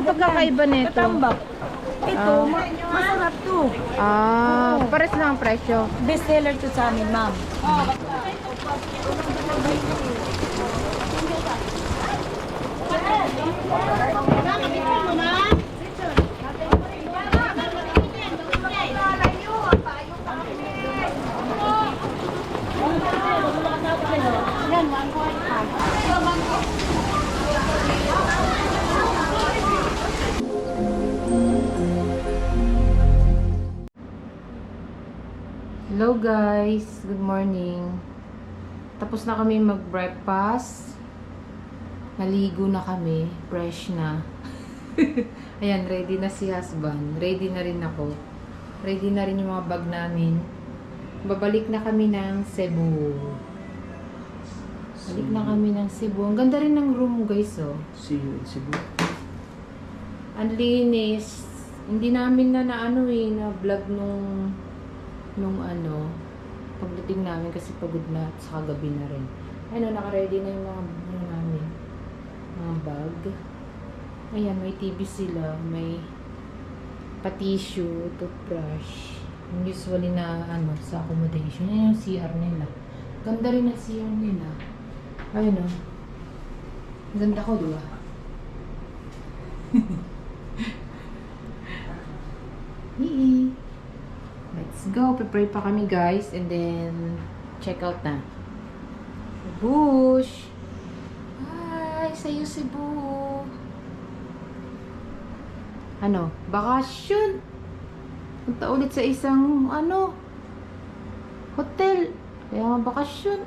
Anong pagkakaiba nito? Katambak. Ito, masarap to. Ah, pares lang ang presyo. Best seller to sa amin, ma'am. Hello guys, good morning. Tapos na kami mag-breakfast. Naligo na kami, fresh na. Ayan, ready na si husband. Ready na rin ako. Ready na rin yung mga bag namin. Babalik na kami ng Cebu. Balik na kami ng Cebu. Ang ganda rin ng room guys, oh. See you in Cebu. Ang linis. Hindi namin na na-vlog nung pagdating namin kasi pagod na at sa kagabi na rin. Ayun, naka-ready na yung mga namin. Mga bag. Ayan, may TV sila. May pa-tissue, toothbrush. Yung usually na sa accommodation. Ayan yung CR nila. Ganda rin ang CR nila. Ayun o. Ganda ko, diba? Hii. Let's go. Prepare pa kami guys. And then, check out na. Bush! Hi! Sa'yo Cebu! Bakasyon! Punta ulit sa isang, hotel. Kaya nga bakasyon.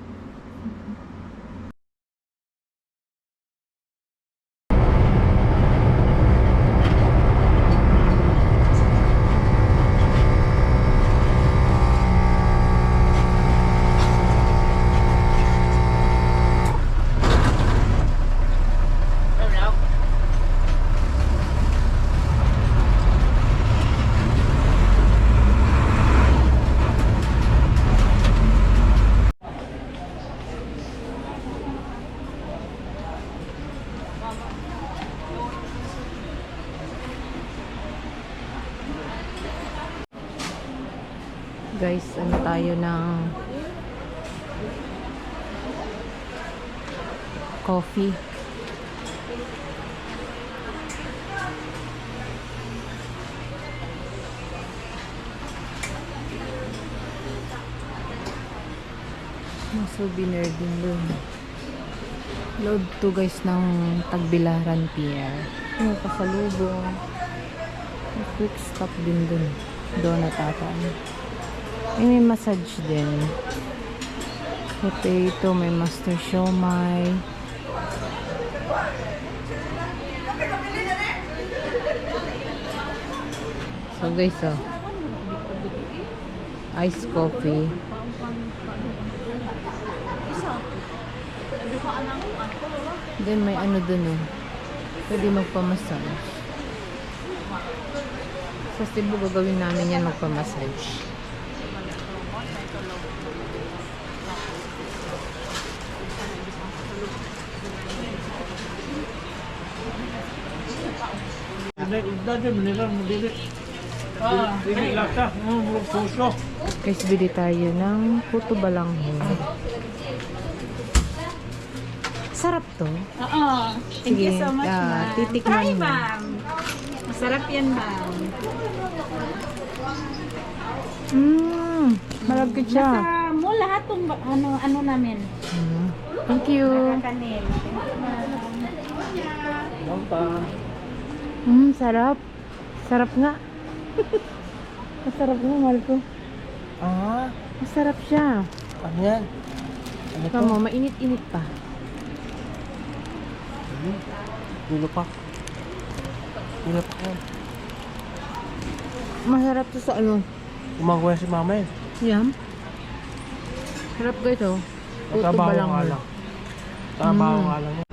Guys, tayo ng coffee. May souvenir din dun. Load to guys ng Tagbilaran Pier. Yung pasalubong. May quick stop din dun. Doon natataan. May massage din. Potato, may master siomai. So guys, iced coffee. Then may dun pwede magpamassage. Sa Cebu gagawin namin yan, magpamassage. Guys, bili tayo ng puto balanghoy. Sarap to. Oo. Thank you Sige, so much, ma'am. titikman Try, mo. ma'am. Masarap yan, ma'am. Malagkit siya. Nasa mo lahat tong ano namin. Thank you. Nakakanil. Sarap. Sarap nga. Masarap nga, mahal ko. Masarap siya. Ano yan? Tama mo, mainit-init pa. Dulo pa. Dulo pa yan. Masarap to sa Gumagawa si mama yun. Yum. Sarap guys, oh. Puto Trabaho nga balanghoy. lang. Trabaho nga lang.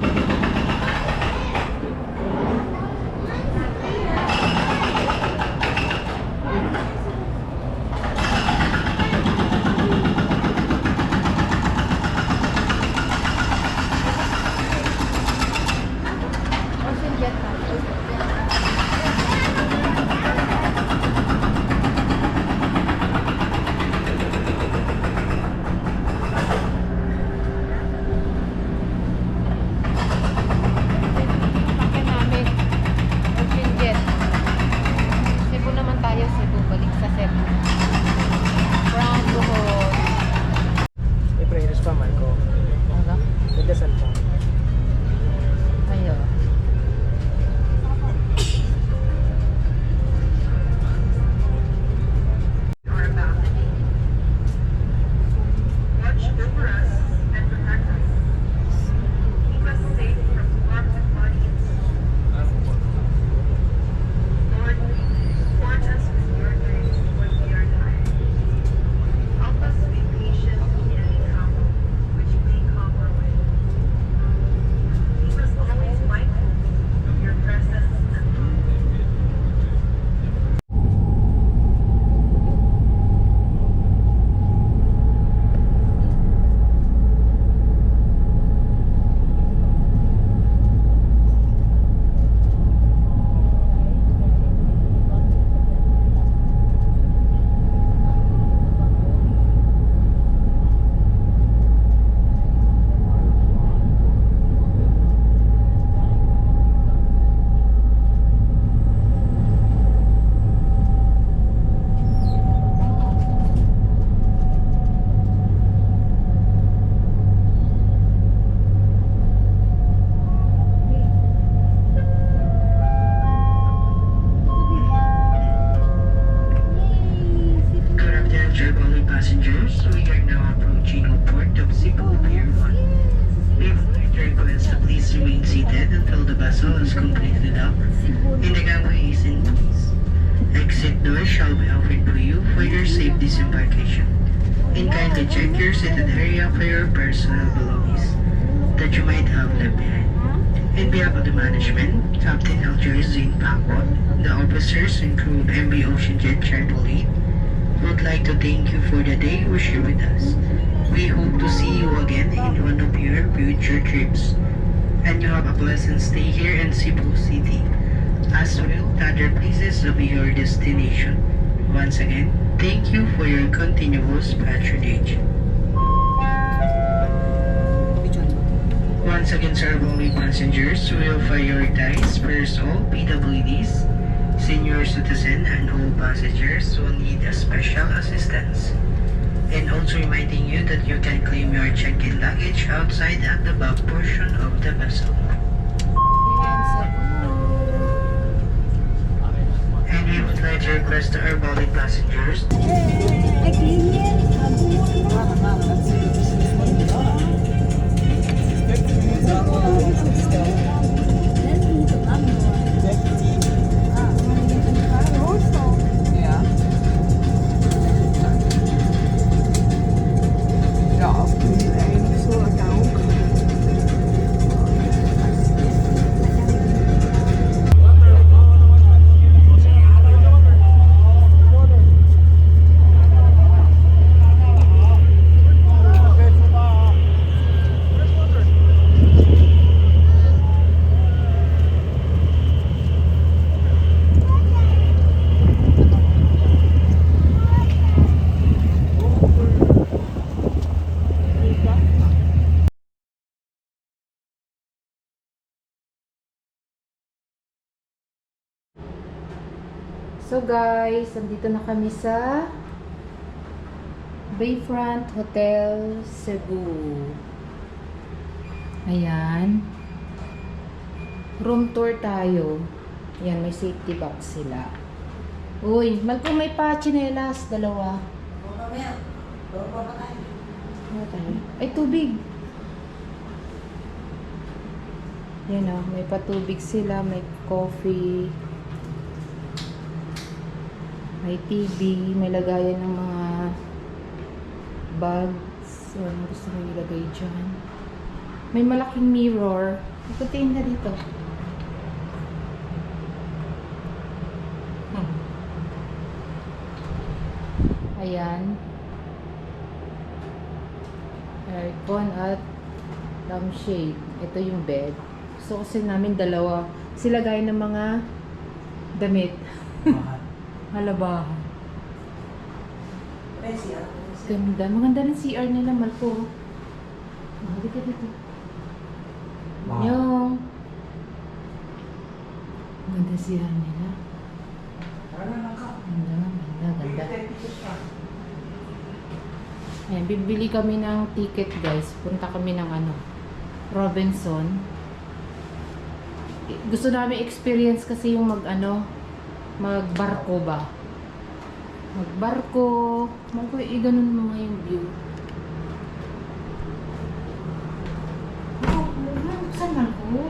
shall be offered to you for your safe disembarkation. And kindly check your seated area for your personal belongings that you might have left behind. On behalf of the management, Captain Alger Zane Pacot, the officers and crew of MB Ocean Jet Charter Lead, would like to thank you for the day you shared with us. We hope to see you again in one of your future trips. And you have a pleasant stay here in Cebu City, as well as other places of your destination. Once again, thank you for your continuous patronage. Once again, sir, only passengers will prioritize first all PWDs, senior citizen, and all passengers who need a special assistance. And also reminding you that you can claim your check-in luggage outside at the back portion of the vessel. And we would like to request to our valet passengers So guys, andito na kami sa Bayfront Hotel Cebu. Ayan. Room tour tayo. Ayan, may safety box sila. Uy, kung may pa-chinelas, dalawa. Ano tayo? Ay, tubig. Ayan o, may patubig sila, may coffee. May TV, may lagayan ng mga bags. So, ano gusto mo ilagay dyan? May malaking mirror. Ikutin na dito. Ayan. Aircon at lampshade. Ito yung bed. So, kasi namin dalawa. Sila gaya ng mga damit. Halabahan. Ganda. Maganda ng CR nila, Malco. Dito, dito. Yung. Maganda CR nila. Ganda. Ayan, bibili kami ng ticket, guys. Punta kami ng Robinson. Gusto namin experience kasi yung magbarko ba? Magbarko. Ganun mo nga yung view. Saan man ko?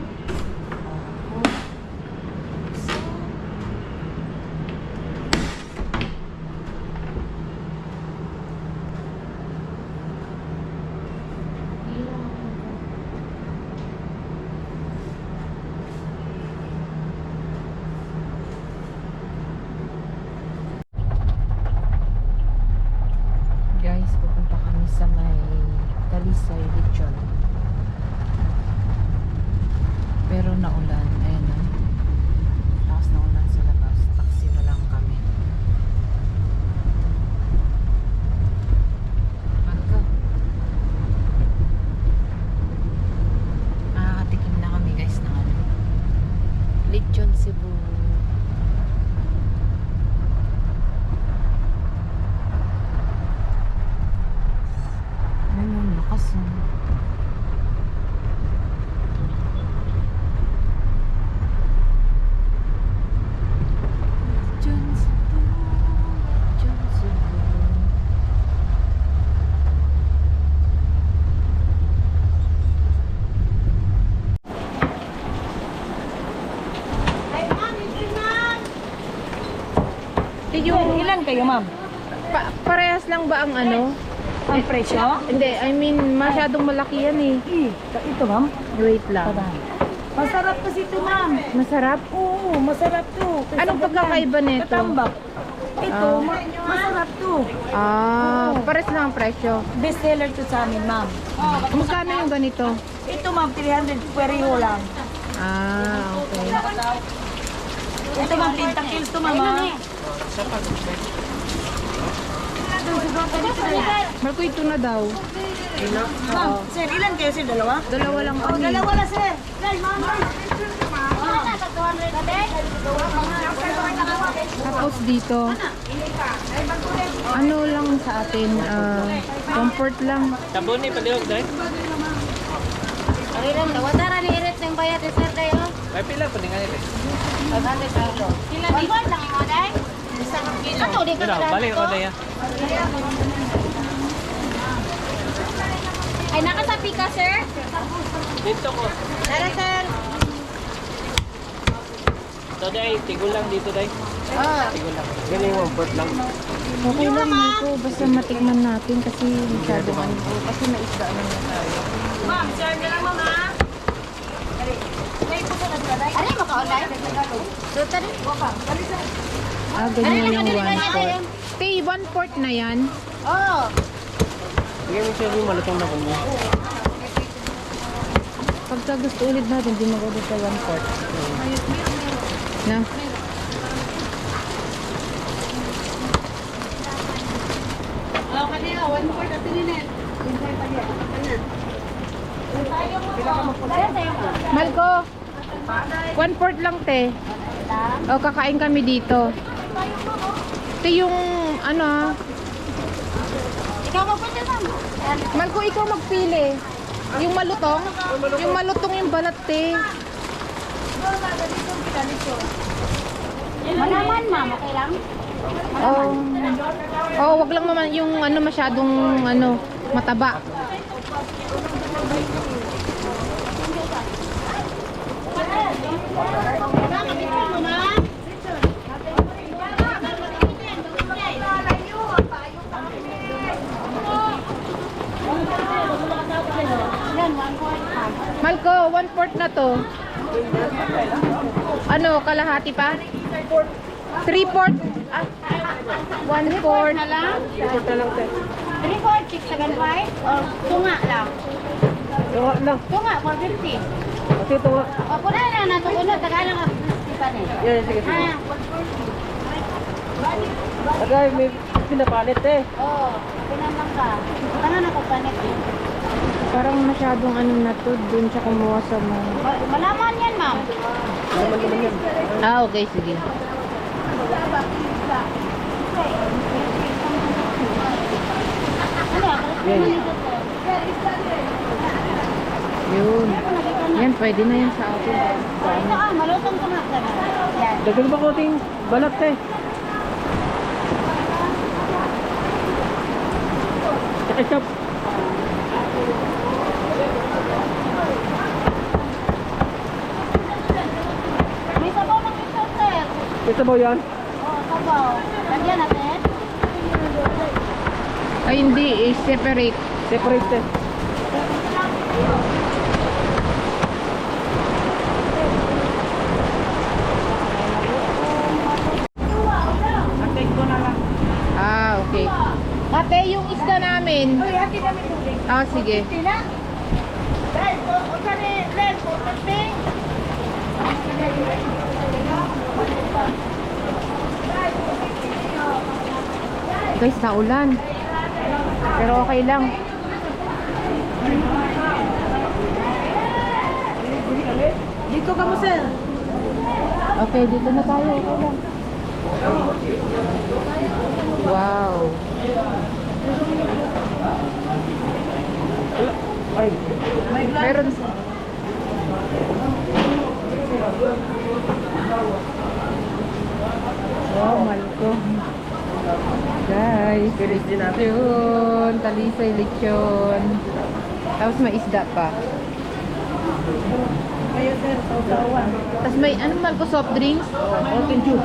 Guys, pupunta kami sa may Talisay Lechon. Pero naulan. Ayan na. Tapos naulan sa labas. Taxi na lang kami. Marka. Tikim na kami guys ng Lechon Cebu. Yung Ilan kayo, ma'am? parehas lang ba ang ano? Ang presyo? Hindi, I mean, masyadong malaki yan eh. Ito, ma'am. Wait lang. Masarap kasi ito, ma'am. Masarap? Oo, masarap to. Anong pagkakaiba nito? Katambak. Ito, masarap to. Pares lang ang presyo. Best seller to sa amin, ma'am. Magkano yung ganito? Ito, ma'am, 300 pweriho lang. Okay. Ito, ma'am, pintakil to, ma'am. Marco, ito na daw. Ma'am, sir, ilan kayo, sir? Dalawa? Dalawa lang Oh, kami. dalawa na, sir. Dahil, ma'am. Tapos dito, ano lang sa atin, comfort lang. Sabon ni paliwag dahil. Ariran daw, tara ni Irit ng bayad ni Sir Dayo. May pila pa nga nila. 500 kilo. Kila di ba lang mo day? Isang kilo. Ano di ka Pero balik ko daya. Ay nakasapi ka, sir? Dito ko. Tara, sir. So dahil, tigol lang dito dahil. Tigol lang. Galing mo, port lang. Okay lang Marco, basta matikman natin kasi masyadong ano po, kasi naisda na tayo. Ma'am, sir, na lang, ma'am, ha? Ano yung maka-online? So, tara. Ganyan yung 1/4. Tay, 1/4 na yan. Oo. Sige mo siya yung malutong na kunya. Pagka gusto ulit natin, di mag-order sa 1/4. Na? Malco, 1/4 lang te. O, kakain kami dito. Ito yung, ano, Ikaw magpunta, ma'am. Malco, ikaw magpili. Yung malutong? Yung malutong yung balat te. Malaman, ma'am. Okay lang? Wag lang naman yung ano masyadong ano, mataba. Malco, 1/4 na to. Ano, kalahati pa? 3/4. 1/4 Na lang? 3/4 na lang te. 3/4, 675? O, tunga lang. Tunga lang. Tunga, 450. Kasi tunga. O, puna na natuunod. Tagalang ang pa ni. Yan, sige, sige. Ha? Agay, may pinapalit eh. Oo. Pinamang ka. Tangan ako panit eh. Parang masyadong ano na to, dun siya kumuha sa mga... Malaman yan, ma'am. Naman yan. Okay, sige. Ano, ako Yan. Yun. Yan, pwede na yan sa atin. Ito malutong tunga ka na. Yan. Dagan ba konting balat eh? Ketchup. May sabaw ng ito, sir. Ito ba yan? Oo, sabaw. Lagyan natin. Ay, hindi. Separate. Separate eh. Okay. Ate, yung isda namin. Sige. Guys, naulan. Pero okay lang. Dito ka mo, sir. Okay, dito na tayo. Okay lang. Wow. Ay, Meron. Wow, Malco. Guys, finish din natin. lechon. Talisay lechon. Tapos may isda pa. Kayo, sir. Sausawan. Tapos may, ano Malco, soft drinks? Mountain Dew.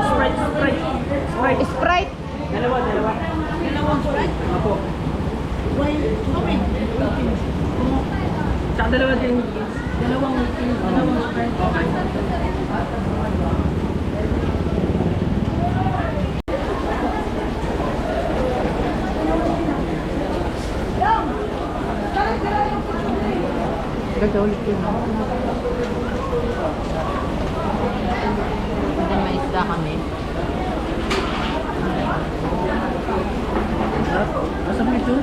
Sprite. Sprite. Dalawa. Apo. Saka dalawa din. Dalawang Sprite. Okay. Ganda ulit yun, no? Hindi may isda kami. Asa mo ito?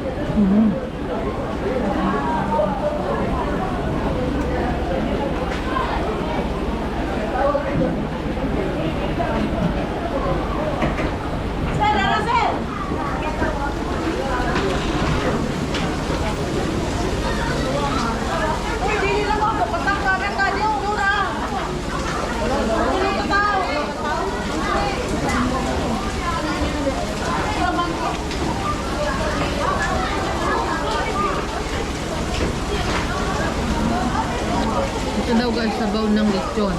Sir, ano sir? Uy, dili lang ako. Patangkaran ka. Di ako muna. Dili ka. Ito daw guys, sabaw ng lechon.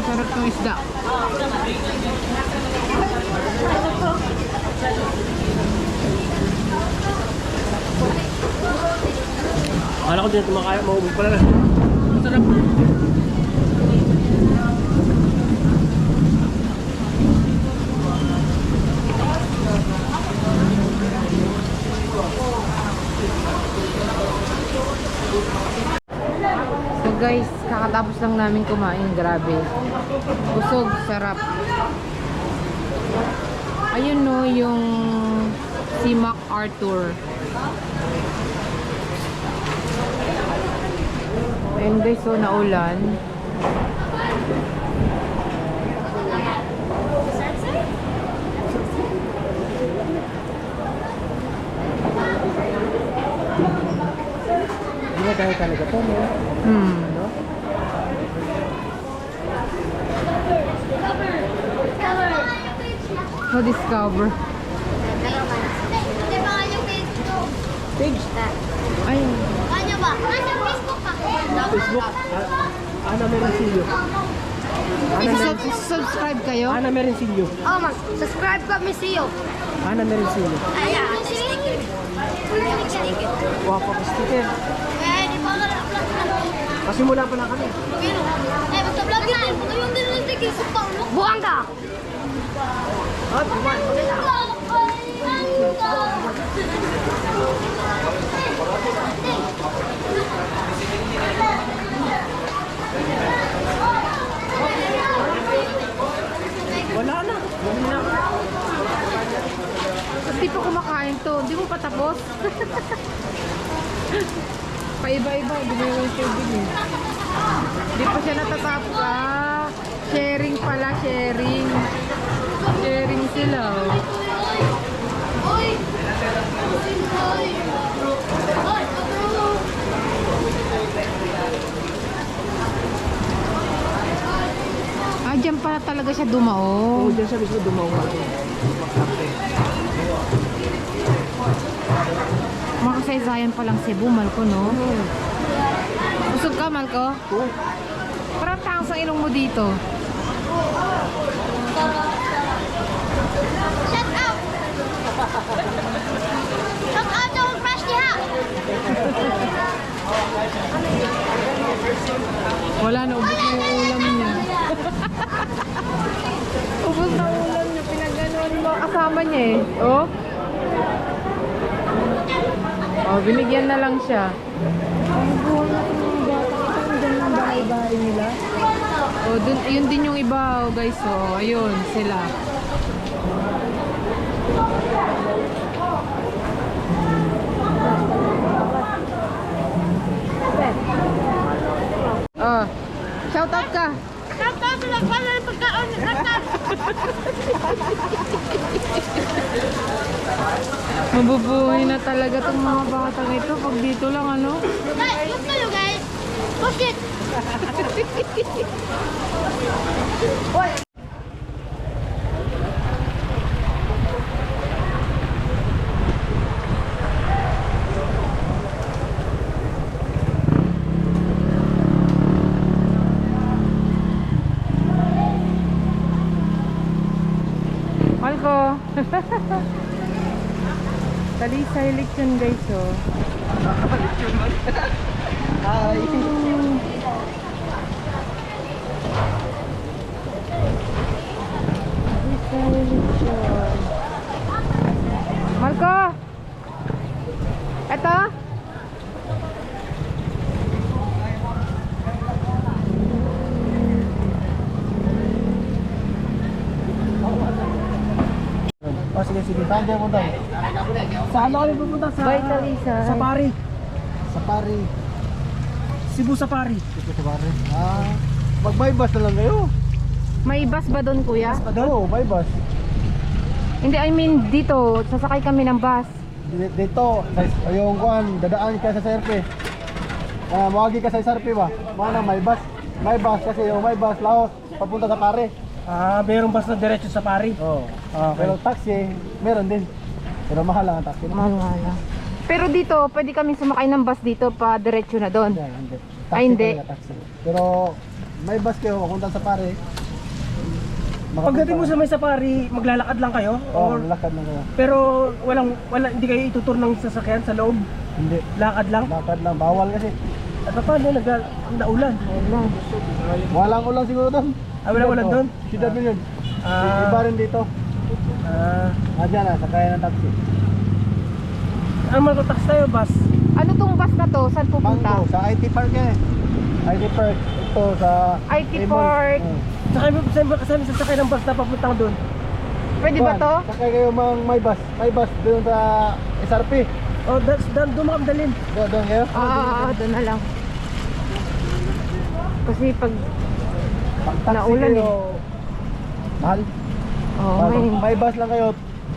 Sarap ng isda. Akala ko din tumakaya, maubos pala na. Masarap. So guys, kakatapos lang namin kumain. Grabe. Busog, sarap. Ayun no, yung si MacArthur. Ayun guys, so naulan. Hindi na tayo talaga to, no? Ano? So discover. Hindi ba kanyang Facebook? Page. Ayun. Kanya ba? Kanyang Facebook ka? Facebook. Ana Merencillo. Subscribe kayo? Ana Merencillo. Oh, mag-subscribe kami sa iyo. Ana Merencillo. Ayan, sticker. Sticker. Wapa ka sticker. Eh, di ba ka na-upload? Pasimula pa lang kami. Eh, basta vlog yan. Yung din ng sticker sa Paulo. Buwang ka! At, kumain. Wala na. Wala na. Hindi pa kumakain to. Hindi mo pa tapos? Paiba-iba. Hindi mo yung tubig eh. Hindi pa siya natatapos. Ah, sharing pala. Sharing. Sharing sila. Oh. Oy! Oy! Oy! Ah, dyan pala talaga siya Oo, dumao. dyan sa mismo dumawa ako. Makasaysayan pa lang Cebu, Malco, no? Busog ka, Malco? Oo. Parang tangos ang ilong mo dito. Shut up! Shut up! Don't crush diha! Wala na, ubos na yung ulam niya. Ubos na yung ulam niya. Pinag-anuan yung mga kasama niya eh. Oh? Oh, binigyan na lang siya. Ang buhay na yung bata. Ito yung dyan ng bahay-bahay nila. Oh, dun, yun din yung iba, oh, guys. Oh, ayun, sila. Oh, shout out ka. Shout out sa pala ng pagkaon ng katas! Mabubuhay na talaga itong mga batang ito pag dito lang ano. Guys, look kayo guys. Push it. Malko. Talisay lechon guys oh. Hi. Talisay lechon. Malko. Eto. Oh, sige, sige. Saan kayo punta? Saan kami pupunta? Bye, Talisay. Safari. Safari. Cebu Safari. Cebu Safari. Mag-by bus na lang kayo. May bus ba doon kuya? Oo, by bus. Hindi, I mean dito, sasakay kami ng bus. Dito, yung kuhan, dadaan ka sa SRP. Mawagi ka sa SRP ba? Mana may bus. May bus kasi yung may bus, Laos, papunta sa Pare. Mayroong bus na diretso sa Pare? Oo. Pero taxi, meron din. Pero mahal lang ang taxi. Mahal nga lang. Pero dito, pwede kami sumakay ng bus dito pa diretso na doon. Yan, hindi. Ay, hindi. talaga, taxi. Pero may bus kayo, papunta sa Pare. Pagdating mo sa may safari, maglalakad lang kayo? Oo, lakad lang kayo. Pero hindi kayo itutur ng sasakyan sa loob? Hindi. Lakad lang? Lakad lang, bawal kasi. At paano? Naulan? Wala. Walang ulan siguro doon. Walang ulan doon? Siyudad mo yun. Ah. Iba rin dito. Diyan na, sakay ng taxi. Ang magtax tayo, bus? Ano tong bus na to? Saan pupunta? Mango, sa IT Park yan eh. IT Park, ito sa... IT Raymond. Park. Kasama sasakay ng bus na papuntang doon? Pwede ba to? Sakay kayo may bus. May bus doon sa SRP. Oh, doon makamdalin. Doon kayo? Doon na lang. Kasi pag Pag-taxi naulan kayo, mahal. May bus lang kayo,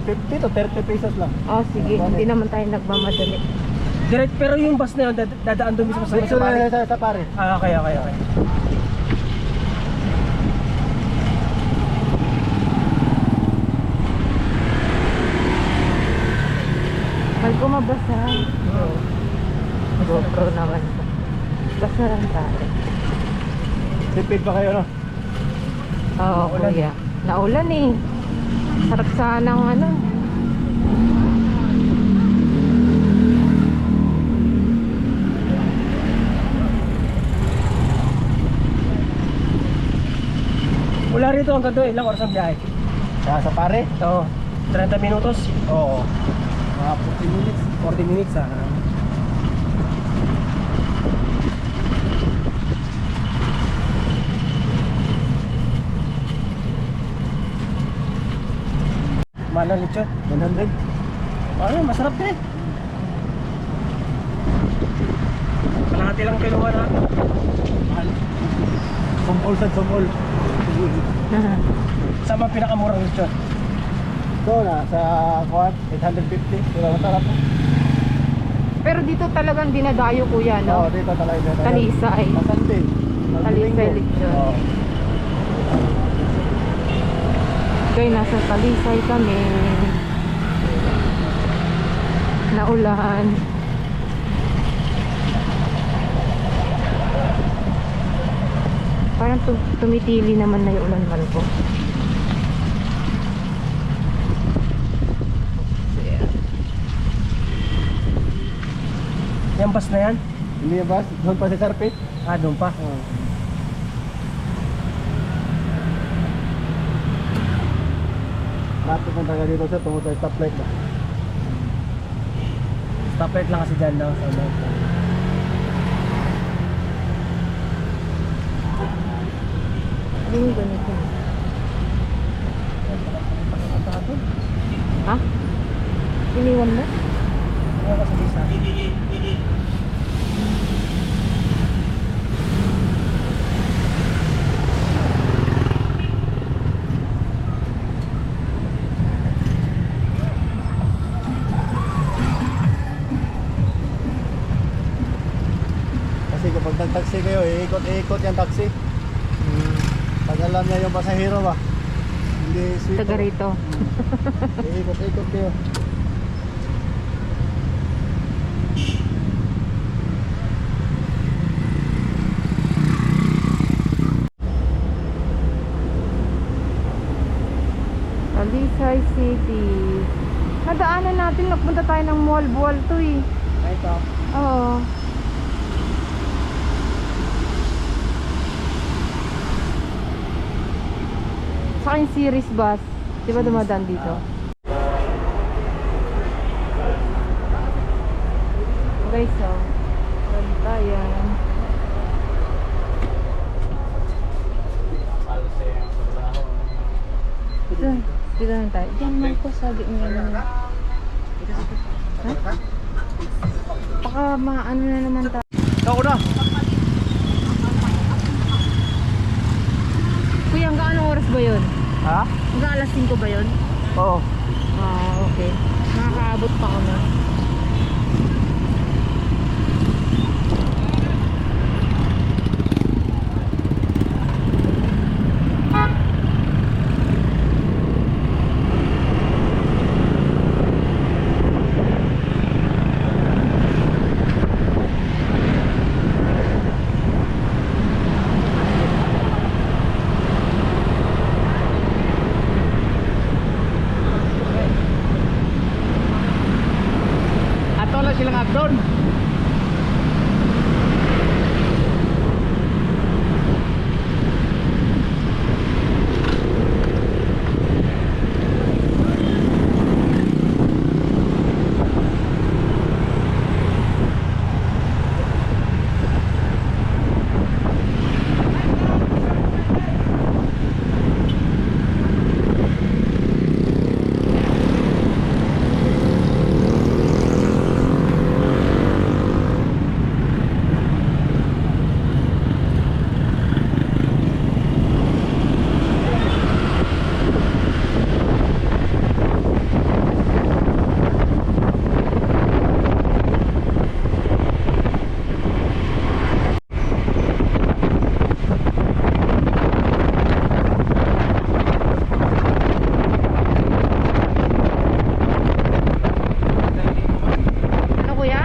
50 to 30 pesos lang. sige, hindi naman tayo nagmamadali. Direct, pero yung bus na yun, dadaan doon mismo sa may Dito safari? na sa Pare. Okay. Mahal ko mabasa. GoPro naman. Basa lang tayo. Tipid pa kayo, no? Oo, kuya. Naulan eh. Sarap sanang ano. Mula rito hanggang doon, ilang oras ang biyahe? Sa Pare? Oo, 30 minutos? Oo. Mga 40 minutes. 40 minutes Mahal ang lechon? 100. Masarap din. Kalahati lang kiluha natin. Mahal. Sumpol sa sumpol. Saan ba pinakamurang lechon? Ito na, sa kuwan, 850. Pero masarap. Pero dito talagang dinadayo kuya, Oo, no? dito talaga. Talisay. Masante. Talisay lechon. Oo. Okay, nasa Talisay kami. Naulan. Parang tumitili naman na yung ulan man ko. Yung bus na yan? Hindi yung bus, doon pa sa Sarpit. Doon pa. Lapit ng taga dito sir, tungkol sa stoplight ba? Stoplight lang kasi dyan, no? So, Ano yung ganito? Ha? Iniwan mo? ano ka sa bisa? kapag nag-taxi kayo, iikot-ikot yung taxi. Pag alam niya yung pasahero ba, hindi sweet. Taga rito. Iikot-ikot kayo. Talisay City. Nadaanan natin, nagpunta tayo ng mall, buwal to eh. Ito. Oo. Saka yung series bus. Di ba dumadaan dito? Guys, so. Ganda yan. Dito na tayo. Diyan man ko sabi mo yan. Ha? Baka maano na naman tayo. Ikaw na! Kuya, hanggang anong oras ba yun? Ha? Hanggang alas 5 ba yun? Oo. Ah, okay. Makakaabot pa kami. Ato na silang agdon. Ano kuya?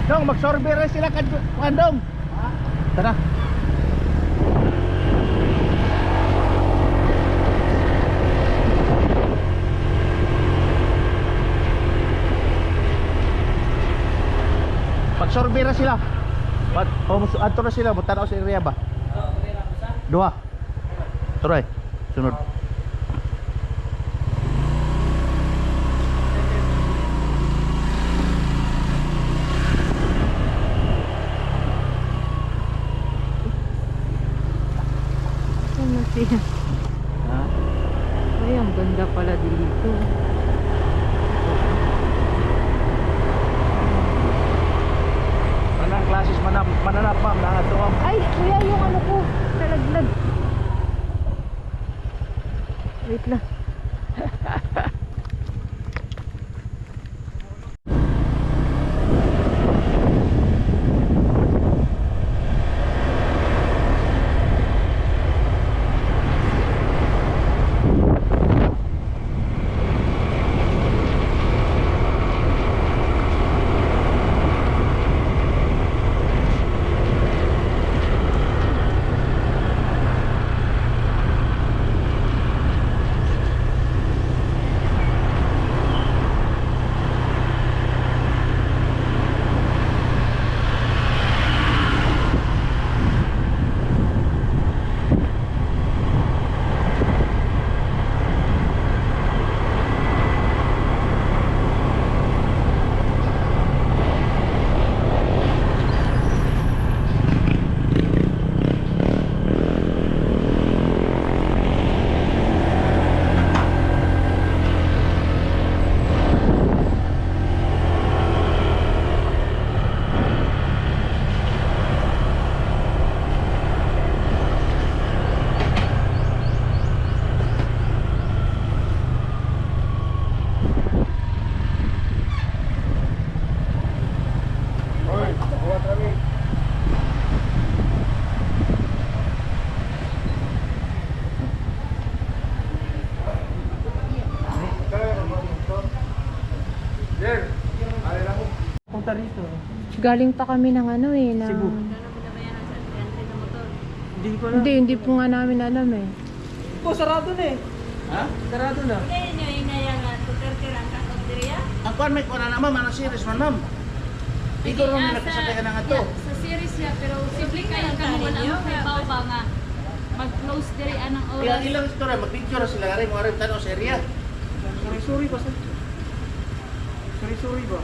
Dong, magsorbe rin sila kandong. Tara. Magsorbe rin sila. Ato na sila, butanaw sa area ba? Dua. Turay. Sunod. Ano siya? Ha? Ay, ang ganda pala dito. Anong klases mananap ma'am na ato ma'am? Ay, kuya, yung ano ko. Talaglag. Wait lang. Sir, ano lang mo? Punta rito. Galing pa kami ng ano eh. Ng... Cebu. Hindi ko na. Hindi po nga namin alam eh. Oh, sarado na eh. Ha? Sarado na. Ang kuan may kuan na naman, manang series man ma'am. Ito rin may nagkasakay na nga to. Sa series niya, pero simple kayo kamo wala mo kay ba nga mag-close diri anang oras. Ilang ito rin, mag-picture sila rin, mga rin tanong sa area. Sorry ba, sir? Sorry ba?